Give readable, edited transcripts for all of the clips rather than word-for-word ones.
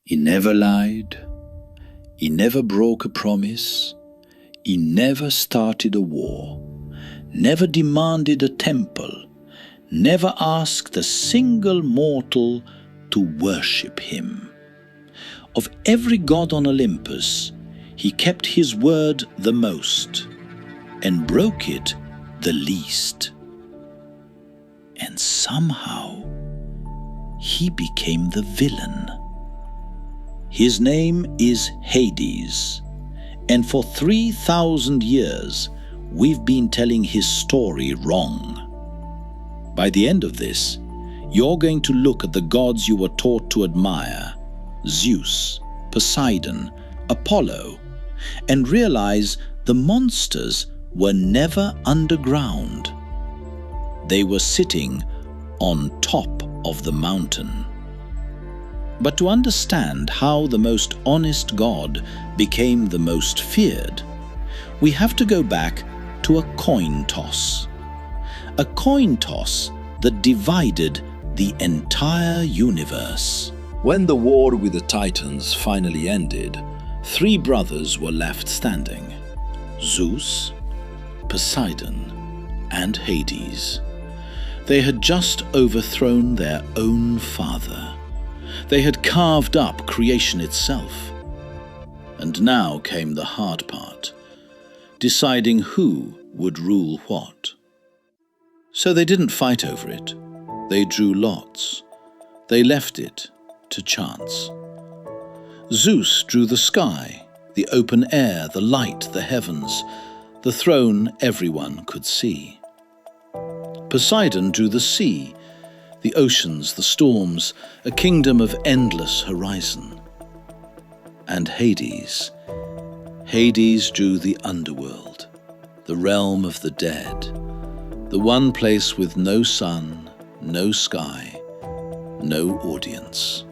He never lied. He never broke a promise. He never started a war, never demanded a temple, never asked a single mortal to worship him. Of every god on Olympus, he kept his word the most and broke it the least. And somehow, he became the villain. His name is Hades, and for 3,000 years, we've been telling his story wrong. By the end of this, you're going to look at the gods you were taught to admire, Zeus, Poseidon, Apollo, and realize the monsters were never underground. They were sitting on top of the mountain. But to understand how the most honest god became the most feared, we have to go back to a coin toss. A coin toss that divided the entire universe. When the war with the Titans finally ended, 3 brothers were left standing: Zeus, Poseidon, and Hades. They had just overthrown their own father. They had carved up creation itself. And now came the hard part, deciding who would rule what. So they didn't fight over it. They drew lots. They left it to chance. Zeus drew the sky, the open air, the light, the heavens, the throne everyone could see. Poseidon drew the sea, the oceans, the storms, a kingdom of endless horizon. And Hades drew the underworld, the realm of the dead, the one place with no sun, no sky, no audience.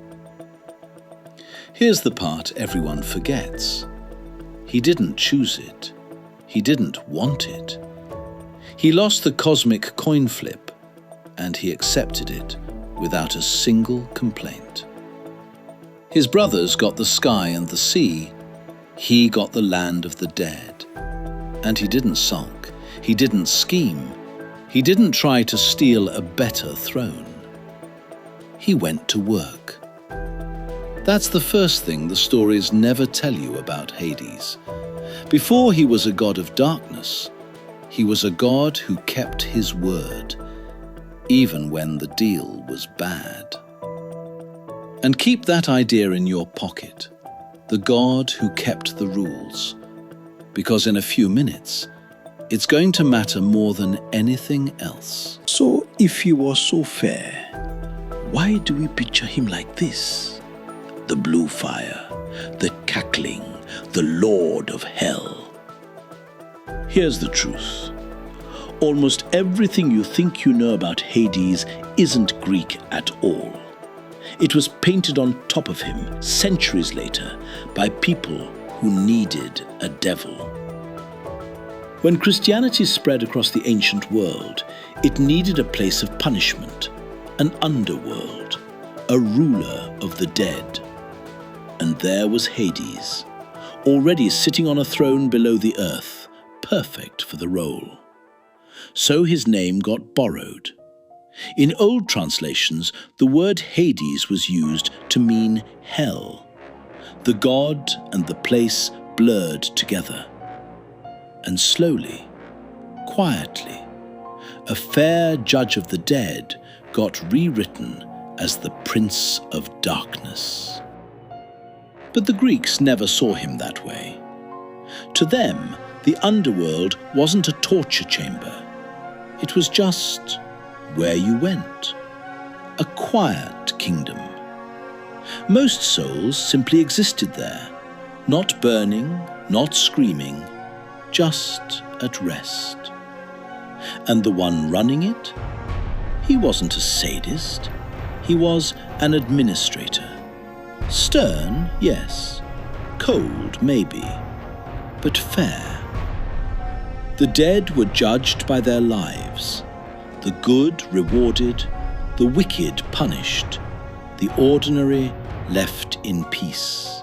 Here's the part everyone forgets. He didn't choose it. He didn't want it. He lost the cosmic coin flip, and he accepted it without a single complaint. His brothers got the sky and the sea. He got the land of the dead. And he didn't sulk. He didn't scheme. He didn't try to steal a better throne. He went to work. That's the first thing the stories never tell you about Hades. Before he was a god of darkness, he was a god who kept his word, even when the deal was bad. And keep that idea in your pocket, the god who kept the rules, because in a few minutes, it's going to matter more than anything else. So if he was so fair, why do we picture him like this? The blue fire, the cackling, the lord of hell. Here's the truth. Almost everything you think you know about Hades isn't Greek at all. It was painted on top of him centuries later by people who needed a devil. When Christianity spread across the ancient world, it needed a place of punishment, an underworld, a ruler of the dead. And there was Hades, already sitting on a throne below the earth, perfect for the role. So his name got borrowed. In old translations, the word Hades was used to mean hell. The god and the place blurred together. And slowly, quietly, a fair judge of the dead got rewritten as the Prince of Darkness. But the Greeks never saw him that way. To them, the underworld wasn't a torture chamber. It was just where you went, a quiet kingdom. Most souls simply existed there, not burning, not screaming, just at rest. And the one running it? He wasn't a sadist. He was an administrator. Stern, yes. Cold, maybe. But fair. The dead were judged by their lives. The good rewarded, the wicked punished, the ordinary left in peace.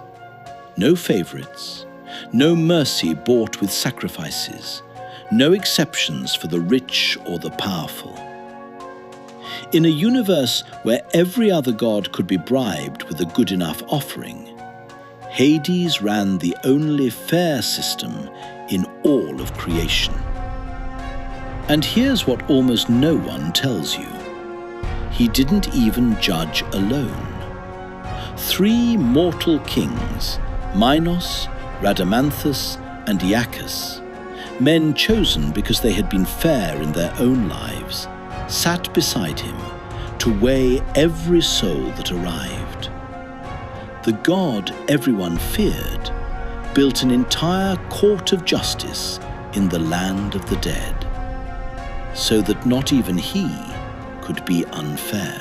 No favorites, no mercy bought with sacrifices, no exceptions for the rich or the powerful. In a universe where every other god could be bribed with a good enough offering, Hades ran the only fair system in all of creation. And here's what almost no one tells you. He didn't even judge alone. 3 mortal kings, Minos, Rhadamanthus, and Iacchus, men chosen because they had been fair in their own lives, sat beside him to weigh every soul that arrived. The god everyone feared built an entire court of justice in the land of the dead, so that not even he could be unfair.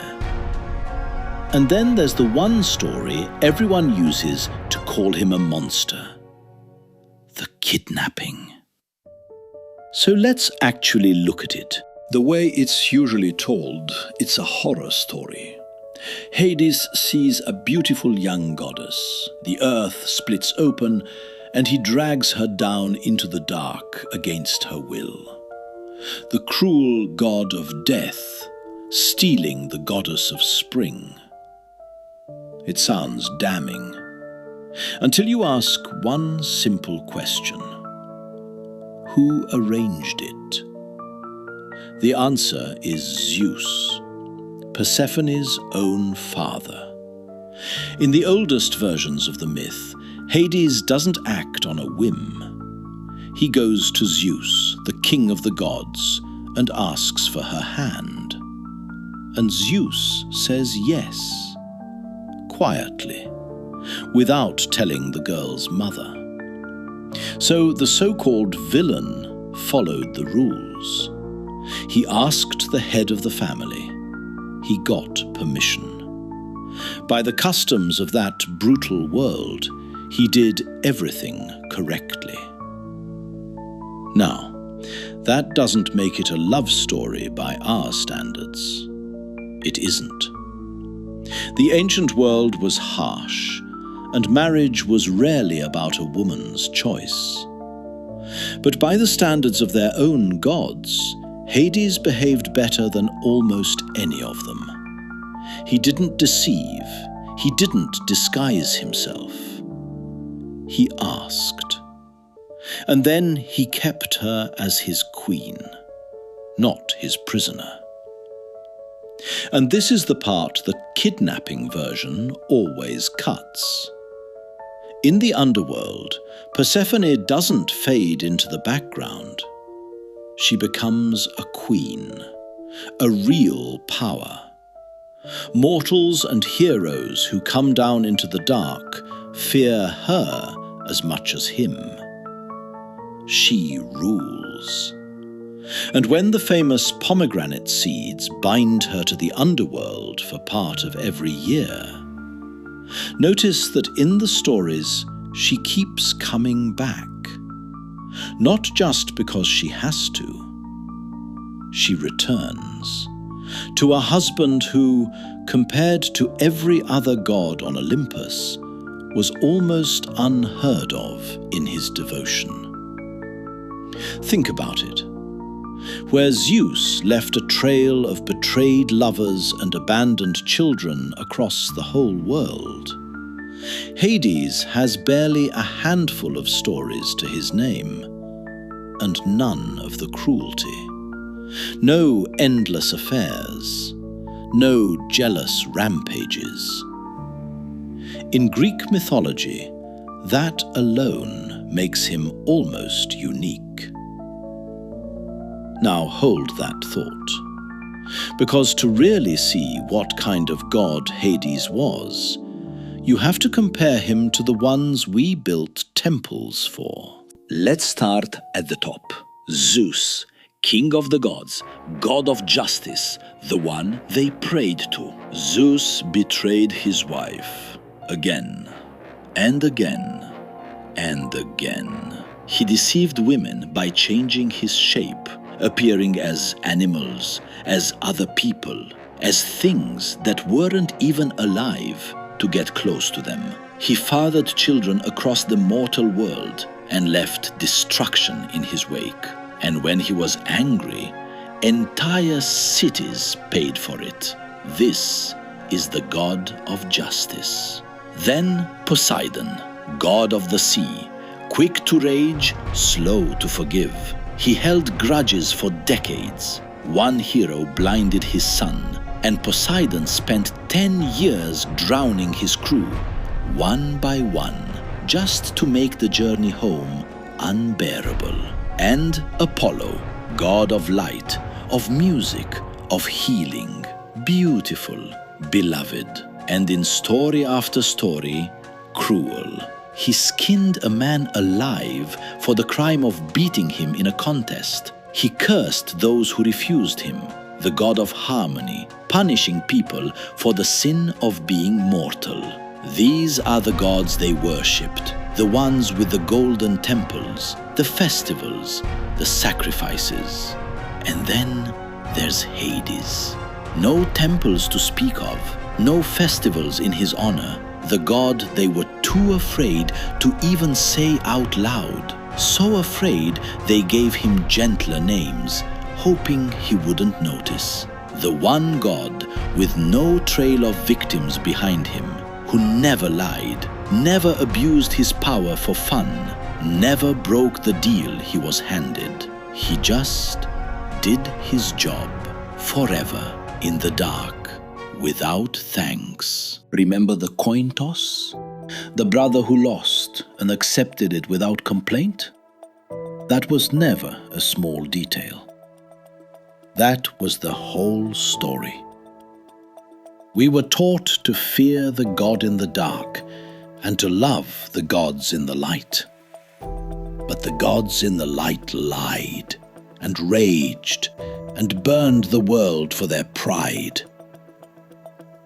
And then there's the one story everyone uses to call him a monster: the kidnapping. So let's actually look at it. The way it's usually told, it's a horror story. Hades sees a beautiful young goddess. The earth splits open, and he drags her down into the dark against her will. The cruel god of death, stealing the goddess of spring. It sounds damning, until you ask one simple question. Who arranged it? The answer is Zeus, Persephone's own father. In the oldest versions of the myth, Hades doesn't act on a whim. He goes to Zeus, the king of the gods, and asks for her hand. And Zeus says yes, quietly, without telling the girl's mother. So the so-called villain followed the rules. He asked the head of the family. He got permission. By the customs of that brutal world, he did everything correctly. Now, that doesn't make it a love story by our standards. It isn't. The ancient world was harsh, and marriage was rarely about a woman's choice. But by the standards of their own gods, Hades behaved better than almost any of them. He didn't deceive. He didn't disguise himself. He asked. And then he kept her as his queen, not his prisoner. And this is the part the kidnapping version always cuts. In the underworld, Persephone doesn't fade into the background. She becomes a queen, a real power. Mortals and heroes who come down into the dark fear her as much as him. She rules. And when the famous pomegranate seeds bind her to the underworld for part of every year, notice that in the stories she keeps coming back. Not just because she has to. She returns to a husband who, compared to every other god on Olympus, was almost unheard of in his devotion. Think about it. Where Zeus left a trail of betrayed lovers and abandoned children across the whole world, Hades has barely a handful of stories to his name, and none of the cruelty. No endless affairs, no jealous rampages. In Greek mythology, that alone makes him almost unique. Now hold that thought, because to really see what kind of god Hades was, you have to compare him to the ones we built temples for. Let's start at the top. Zeus, king of the gods, god of justice, the one they prayed to. Zeus betrayed his wife again and again and again. He deceived women by changing his shape, appearing as animals, as other people, as things that weren't even alive, to get close to them. He fathered children across the mortal world and left destruction in his wake. And when he was angry, entire cities paid for it. This is the god of justice. Then Poseidon, god of the sea, quick to rage, slow to forgive. He held grudges for decades. One hero blinded his son, and Poseidon spent 10 years drowning his crew, one by one, just to make the journey home unbearable. And Apollo, god of light, of music, of healing, beautiful, beloved, and in story after story, cruel. He skinned a man alive for the crime of beating him in a contest. He cursed those who refused him, the god of harmony, punishing people for the sin of being mortal. These are the gods they worshipped, the ones with the golden temples, the festivals, the sacrifices. And then there's Hades. No temples to speak of, no festivals in his honor. The god they were too afraid to even say out loud. So afraid they gave him gentler names, hoping he wouldn't notice. The one god with no trail of victims behind him, who never lied, never abused his power for fun, never broke the deal he was handed. He just did his job forever in the dark, without thanks. Remember the coin toss? The brother who lost and accepted it without complaint? That was never a small detail. That was the whole story. We were taught to fear the god in the dark and to love the gods in the light. But the gods in the light lied and raged and burned the world for their pride.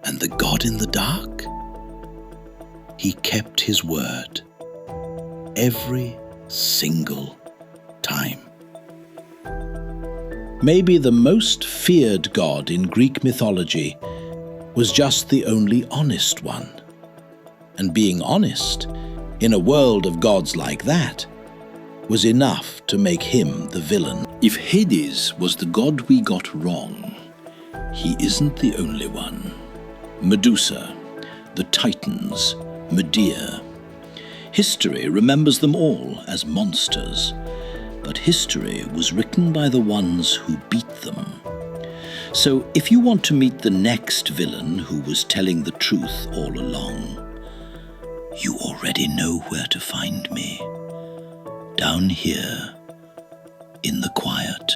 And the god in the dark? He kept his word every single time. Maybe the most feared god in Greek mythology was just the only honest one. And being honest, in a world of gods like that, was enough to make him the villain. If Hades was the god we got wrong, he isn't the only one. Medusa, the Titans, Medea. History remembers them all as monsters, but history was written by the ones who beat them. So if you want to meet the next villain who was telling the truth all along, you already know where to find me. Down here in the quiet.